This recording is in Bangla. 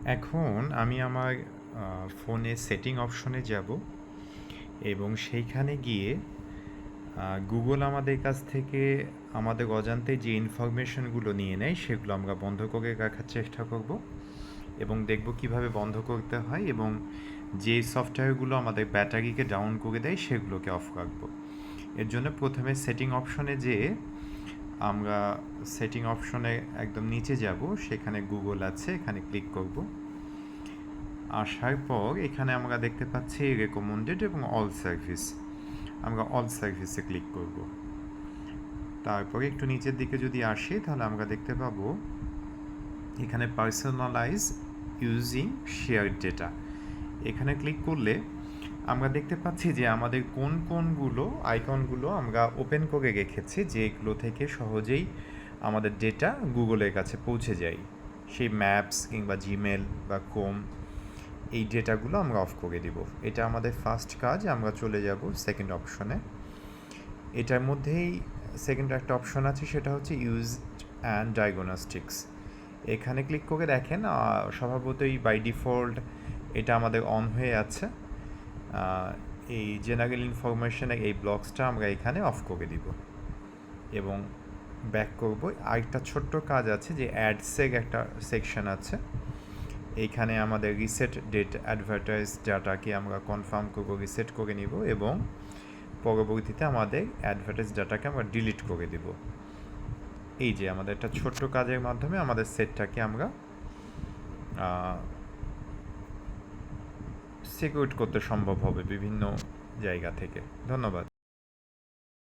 এখন আমি আমার ফোনে সেটিং অপশনে যাব এবং সেইখানে গিয়ে গুগল আমাদের কাছ থেকে আমাদের অজান্তে যে ইনফরমেশনগুলো নিয়ে নেয় সেগুলো আমরা বন্ধ করে রাখার চেষ্টা করব এবং দেখব কিভাবে বন্ধ করতে হয় এবং যে সফটওয়্যারগুলো আমাদের ব্যাটারিকে ডাউন করে দেয় সেগুলোকে অফ রাখবো। এর জন্য প্রথমে সেটিং অপশনে যেয়ে আমরা সেটিং অপশনে একদম নিচে যাব, সেখানে গুগল আছে, এখানে ক্লিক করব। আসার পর এখানে আমরা দেখতে পাচ্ছি রেকমেন্ডেড এবং অল সার্ভিস, আমরা অল সার্ভিসে ক্লিক করব। তারপরে একটু নিচের দিকে যদি আসি তাহলে আমরা দেখতে পাবো এখানে পার্সোনালাইজ ইউজিং শেয়ার্ড ডেটা, এখানে ক্লিক করলে আমরা দেখতে পাচ্ছি যে আমাদের কোন কোনগুলো আইকনগুলো আমরা ওপেন করে রেখেছি, যেগুলো থেকে সহজেই আমাদের ডেটা গুগলের কাছে পৌঁছে যায়। সেই ম্যাপস কিংবা জিমেল বা ক্রোম, এই ডেটাগুলো আমরা অফ করে দিব। এটা আমাদের ফার্স্ট কাজ। আমরা চলে যাব সেকেন্ড অপশনে। এটার মধ্যেই সেকেন্ড একটা অপশন আছে, সেটা হচ্ছে ইউজ অ্যান্ড ডায়াগনস্টিক্স। এখানে ক্লিক করে দেখেন স্বভাবতই বাই ডিফল্ট এটা আমাদের অন হয়ে আছে। এই জেনারেল ইনফরমেশনের এই ব্লকসটা আমরা এখানে অফ করে দিব এবং ব্যাক করব। আরেকটা ছোট্ট কাজ আছে, যে অ্যাডসের একটা সেকশন আছে, এইখানে আমাদের রিসেট ডেট অ্যাডভার্টাইজ ডাটাকে আমরা কনফার্ম করব, রিসেট করে নিব এবং পরবর্তীতে আমাদের অ্যাডভার্টাইজ ডাটাকে আমরা ডিলিট করে দেব। এই যে আমাদের একটা ছোট্ট কাজের মাধ্যমে আমাদের সেটটাকে আমরা সিকিউর করতে সম্ভব হবে বিভিন্ন জায়গা থেকে। ধন্যবাদ।